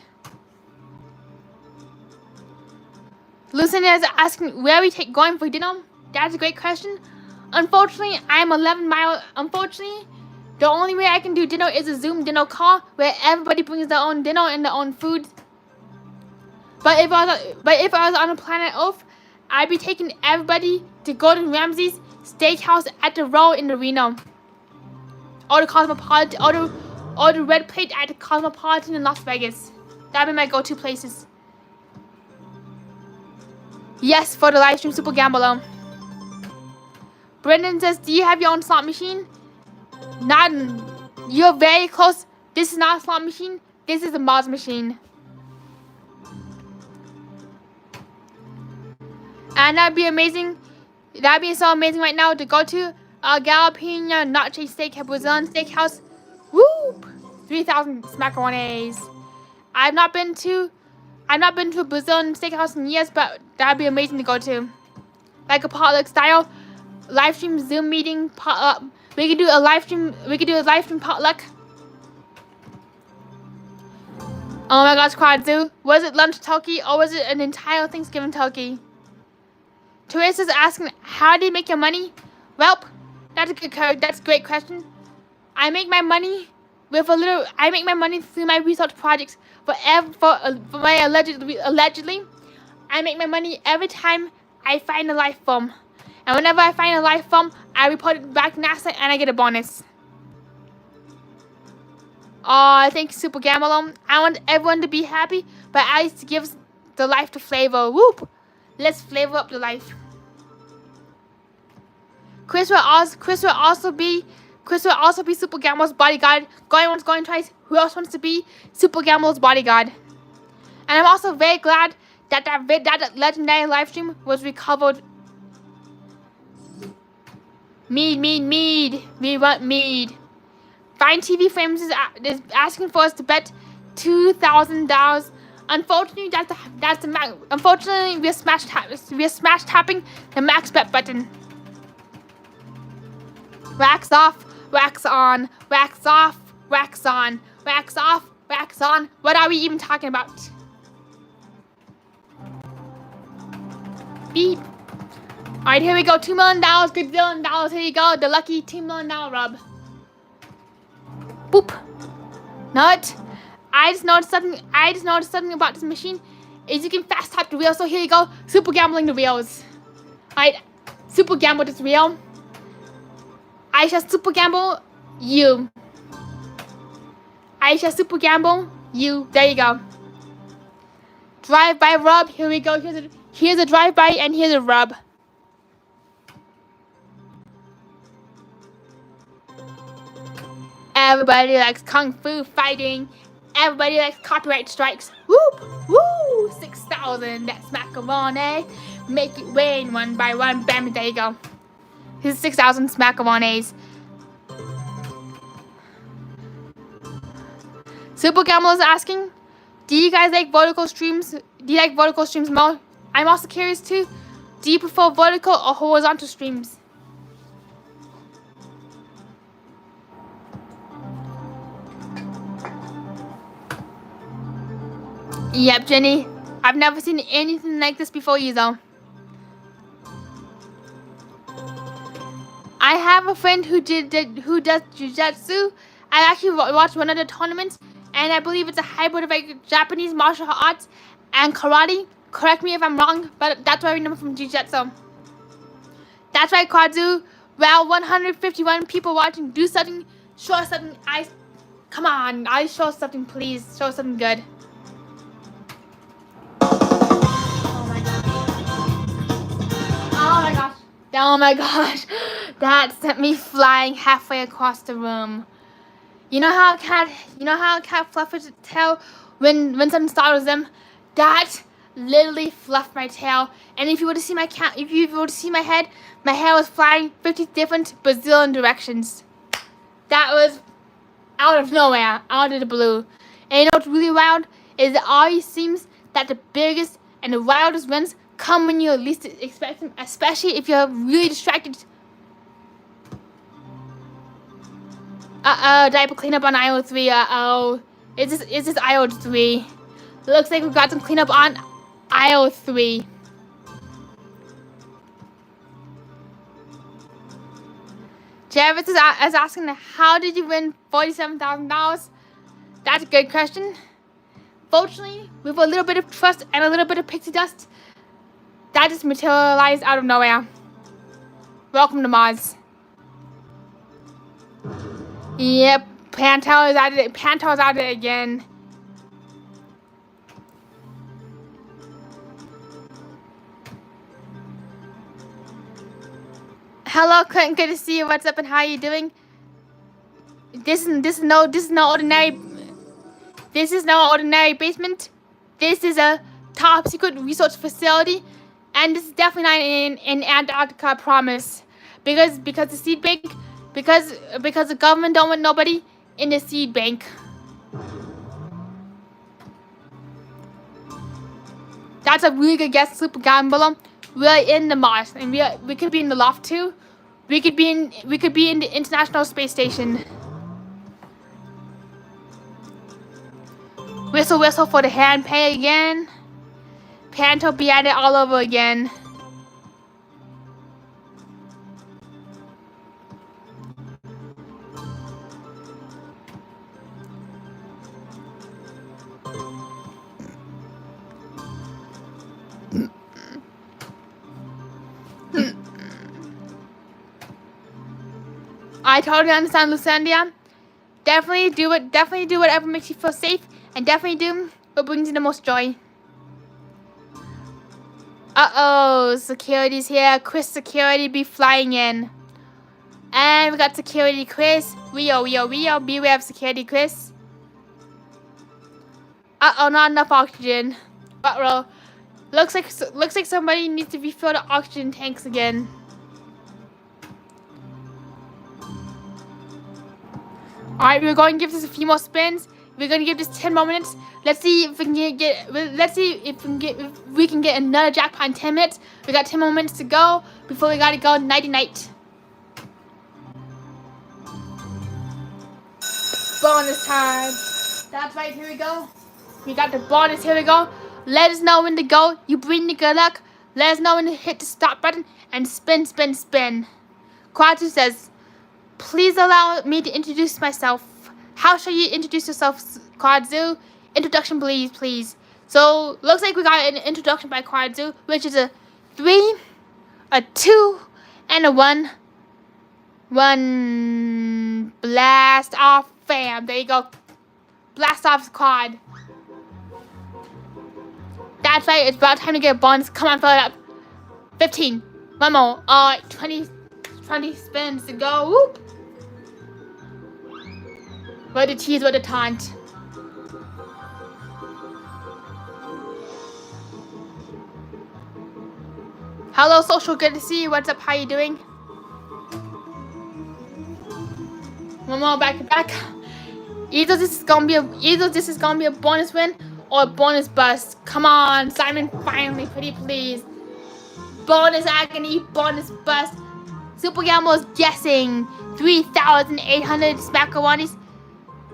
Lucinda is asking where we going for dinner. That's a great question. Unfortunately, I'm 11 miles. Unfortunately, the only way I can do dinner is a Zoom dinner call where everybody brings their own dinner and their own food. But if I was on a planet Earth, I'd be taking everybody to Gordon Ramsay's steakhouse at the Row in the Reno, or the Cosmopolitan, or the Red Plate at the Cosmopolitan in Las Vegas. That'd be my go-to places. Yes, for the live stream Super Gambler. Brendan says, do you have your own slot machine? Not, you're very close. This is not a slot machine. This is a Moz machine. And that'd be amazing. That'd be so amazing right now to go to Galapina Nacho Steak Brazilian Steakhouse. Whoop! 3,000 smackarones. I've not been to a Brazilian steakhouse in years, but that'd be amazing to go to. Like a potluck style. Live stream Zoom meeting potluck. We could do a live stream potluck. Oh my gosh, Quadzu. Was it lunch turkey or was it an entire Thanksgiving turkey? Teresa's asking, how do you make your money? Well, that's a great question. I make my money through my research projects. Allegedly, I make my money every time I find a life form. And whenever I find a life form, I report it back to NASA and I get a bonus. Oh, thank you, Super Gambler. I want everyone to be happy, but at least gives the life the flavor. Whoop! Let's flavor up the life. Chris will also be Super Gambler's bodyguard. Going once, going twice. Who else wants to be Super Gambler's bodyguard? And I'm also very glad that that legendary live stream was recovered. Mead. We want mead. Fine TV Frames is asking for us to bet $2,000. Unfortunately, that's the max. Unfortunately, we're smash tapping the max bet button. Wax off, wax on, wax off, wax on, wax off, wax on. What are we even talking about? Beep. Alright, here we go. $2 million, good $1 billion. Here you go. The lucky $2 million rub. Boop. Nut. I just noticed something about this machine. Is you can fast tap the wheel. So here you go. Super gambling the wheels. Alright. Super gamble this wheel. I shall super gamble you. I shall super gamble you. There you go. Drive by rub. Here we go. Here's a drive by and here's a rub. Everybody likes kung fu fighting. Everybody likes copyright strikes. Whoop! Woo! 6,000. That's macaroni. Make it rain one by one. Bam, there you go. Here's 6,000 macaronis. Super Gamble is asking, do you guys like vertical streams? Do you like vertical streams more? I'm also curious too. Do you prefer vertical or horizontal streams? Yep, Jenny. I've never seen anything like this before either. I have a friend who does jiu-jitsu. I actually watched one of the tournaments, and I believe it's a hybrid of like Japanese martial arts and karate. Correct me if I'm wrong, but that's what I remember from jiu-jitsu. That's right, Kazu. Well, 151 people watching. Do something. Show us something. Come on. Show us something, please. Show us something good. Oh my gosh, that sent me flying halfway across the room. You know how a cat fluffs its tail when something startles them? That literally fluffed my tail. And if you were to see my head, my hair was flying 50 different bazillion directions. That was out of nowhere, out of the blue. And you know what's really wild is it always seems that the biggest and the wildest wins come when you least expect them, especially if you're really distracted. Diaper cleanup on aisle 3. It's this aisle 3. Looks like we've got some cleanup on aisle 3. Jarvis is asking, how did you win $47,000? That's a good question. Fortunately, with a little bit of trust and a little bit of pixie dust, that just materialized out of nowhere. Welcome to Mars. Yep, Pantel is at it. Pantel's at it again. Hello, Quentin. Good to see you. What's up and how are you doing? This is no ordinary basement. This is a top secret research facility. And this is definitely not in Antarctica, I promise. Because the seed bank, because the government don't want nobody in the seed bank. That's a really good guess, Super Gambler. We're in the Mars, and we could be in the loft too. We could be in the International Space Station. Whistle whistle for the hand pay again. Panto be at it all over again. I totally understand, Lucindia. Definitely do whatever makes you feel safe, and definitely do what brings you the most joy. Uh-oh, security's here. Chris Security be flying in. And we got Security Chris. Rio. Beware of Security Chris. Uh-oh, not enough oxygen. Uh-oh. Looks like somebody needs to refill the oxygen tanks again. Alright, we're going to give this a few more spins. We're going to give this 10 more minutes. Let's see if we can get another jackpot in 10 minutes. We got 10 more minutes to go before we gotta go nighty-night. Bonus time. That's right, here we go. We got the bonus, here we go. Let us know when to go. You bring the good luck. Let us know when to hit the stop button and spin, spin, spin. Quatu says, please allow me to introduce myself. How shall you introduce yourself, Quadzu? Introduction, please. So, looks like we got an introduction by Quadzu, which is a 3, a 2, and a 1. 1. Blast off, fam. There you go. Blast off, Quad. That's right. It's about time to get a bonus. Come on, fill it up. 15. One more. Alright, 20 spins to go. Whoop. What the tease, what the taunt. Hello, social. Good to see you. What's up? How you doing? One more back to back. Either this is gonna be a bonus win or a bonus bust. Come on, Simon. Finally, pretty please. Bonus agony, bonus bust. Super Gambo's guessing 3,800 smackawanis.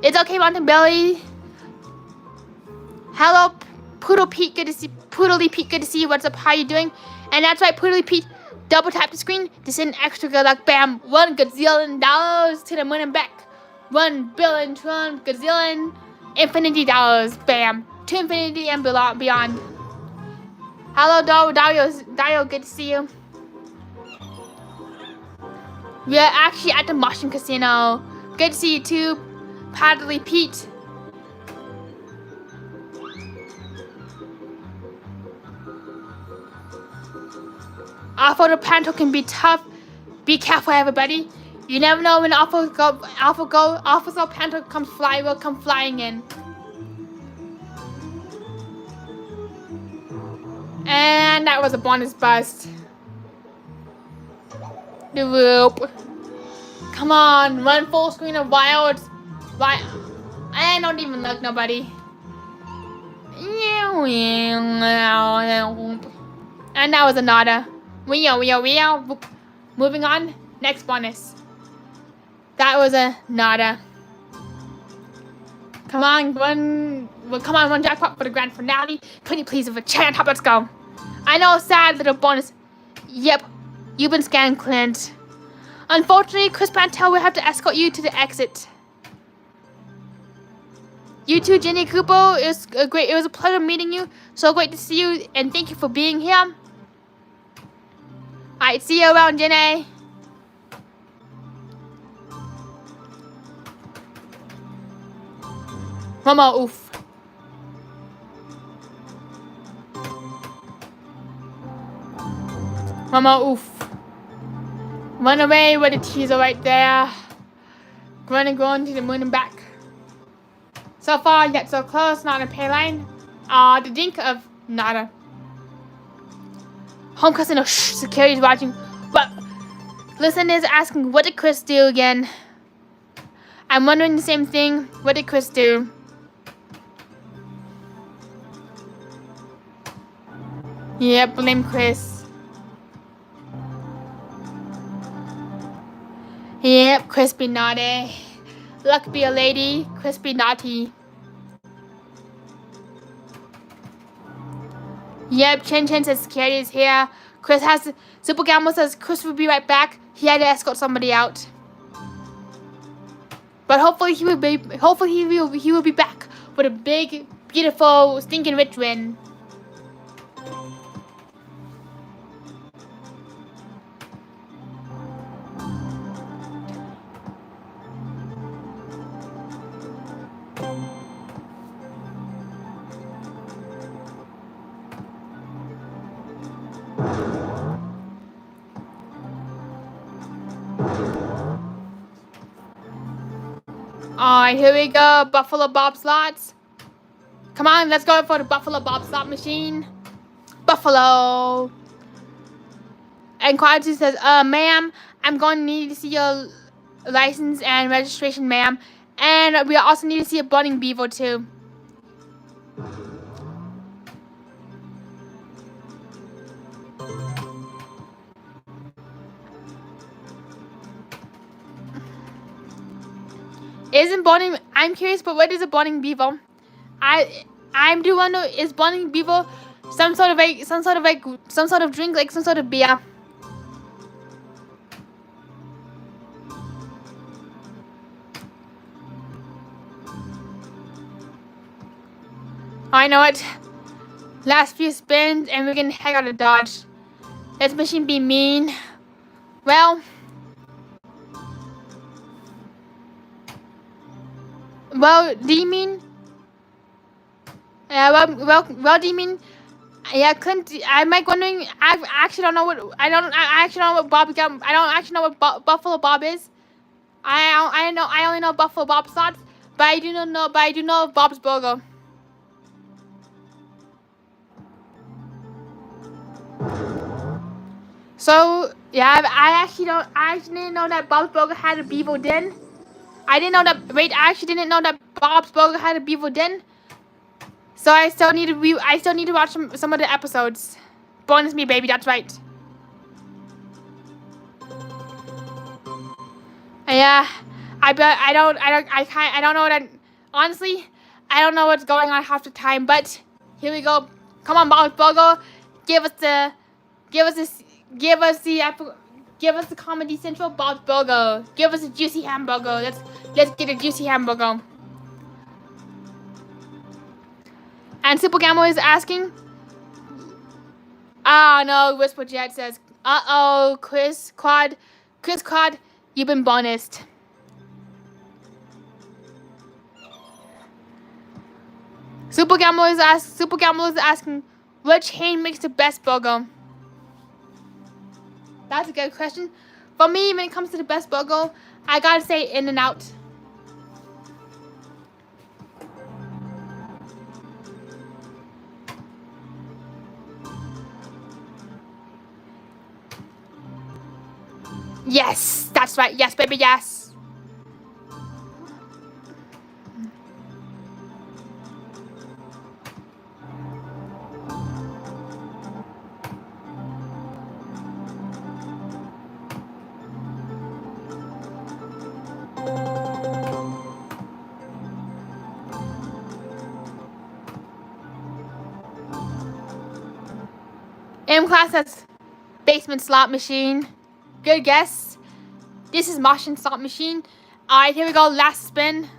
It's okay, Mountain Belly. Hello, Poodle Pete. Good to see Poodly Pete. Good to see you. What's up? How you doing? And that's right, Poodly Pete. Double tap the screen to send extra good luck. Bam! $1 gazillion to the moon and back. 1 billion trillion gazillion infinity dollars. Bam! To infinity and beyond. Hello, Dario. Good to see you. We are actually at the Mushroom Casino. Good to see you too, Poodly Pete. Alpha the Panto can be tough. Be careful, everybody. You never know when Alpha Panto will come flying in. And that was a bonus bust. The whoop. Come on, run full screen of wilds. And don't even look, nobody. And that was a nada. Moving on, next bonus. That was a nada. Come on, one jackpot for the grand finale. Pretty please with a cherry on top, let's go. I know, sad little bonus. Yep, you've been scanned, Clint. Unfortunately, Chris Pantel will have to escort you to the exit. You too, Jenny Kupo. It was a pleasure meeting you. So great to see you, and thank you for being here. Alright, see you around, Jenny. One more oof. One more oof. Run away with the teaser right there. Going to the moon and back. So far, yet so close, not a pay line. The dink of nada. Home casino, shh, security's watching. But listeners asking, what did Chris do again? I'm wondering the same thing. What did Chris do? Yep, blame Chris. Yep, Chris be naughty. Luck be a lady, Chris be naughty. Yep, Chen says security is here. Super Gamble says Chris will be right back. He had to escort somebody out. But hopefully he will be back with a big, beautiful, stinking rich win. Alright, here we go. Buffalo Bob slots. Come on, let's go for the Buffalo Bob slot machine. Buffalo. And Quality says, ma'am, I'm going to need to see your license and registration, ma'am. And we also need to see a Burning Beaver, too. I'm curious, but what is a Burning Beaver? I'm do wonder, is Burning Beaver some sort of drink, like some sort of beer? I know it. Last few spins and we're gonna heck out of Dodge. This machine be mean. Well, do you mean? Do you mean? Yeah, Clint. I'm like wondering. I actually don't know what. I actually don't know what Bob I don't actually know what Buffalo Bob is. I only know Buffalo Bob slots. But I do know Bob's Burger. So yeah, I actually didn't know that Bob's Burger had a beaver den. I actually didn't know that Bob's Burger had a beaver den. So I still need to watch some of the episodes. Bonus me, baby. That's right. Yeah, I don't know that. Honestly, I don't know what's going on half the time. But here we go. Come on, Bob's Burger. Give us the Comedy Central Bob's Burger. Give us a juicy hamburger. Let's get a juicy hamburger. And Super Gamble is asking. Oh no, Whisper Jet says, uh-oh, Chris Quad, you've been bonused. Super Gamble is asking, what chain makes the best burger? That's a good question. For me, when it comes to the best burger, I gotta say In-N-Out. Yes, that's right. Yes, baby, yes. M-Class says basement slot machine. Good guess. This is Martian slot machine. Alright, here we go. Last spin.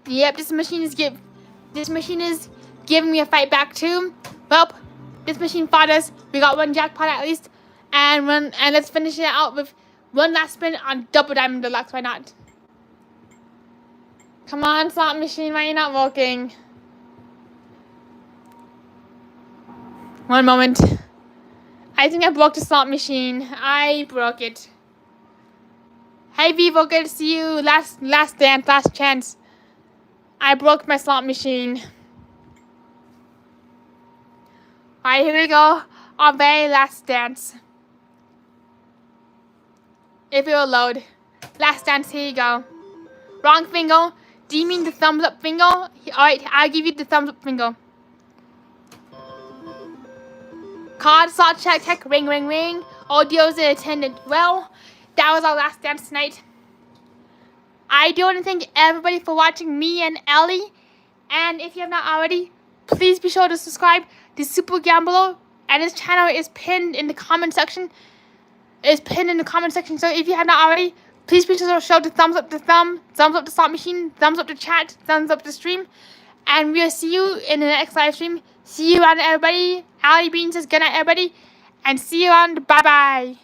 Yep, this machine is giving me a fight back too. Well, this machine fought us. We got one jackpot at least. And let's finish it out with one last spin on Double Diamond Deluxe. Why not? Come on, slot machine, why are you not working? One moment. I think I broke the slot machine. I broke it. Hey Vivo, good to see you. Last dance, last chance. I broke my slot machine. Alright, here we go. Our very last dance. If it will load. Last dance, here you go. Wrong finger. Do you mean the thumbs up finger? Alright, I'll give you the thumbs up finger. Card slot check, ring, ring, ring. Audio's in attendant. Well, that was our last dance tonight. I do want to thank everybody for watching me and Ellie. And if you have not already, please be sure to subscribe to Super Gambler. And his channel is pinned in the comment section. So if you have not already, please be sure to show the thumbs up the slot machine, thumbs up the chat, thumbs up the stream. And we'll see you in the next live stream. See you around, everybody. Allie Bean says good night, everybody. And see you around. Bye-bye.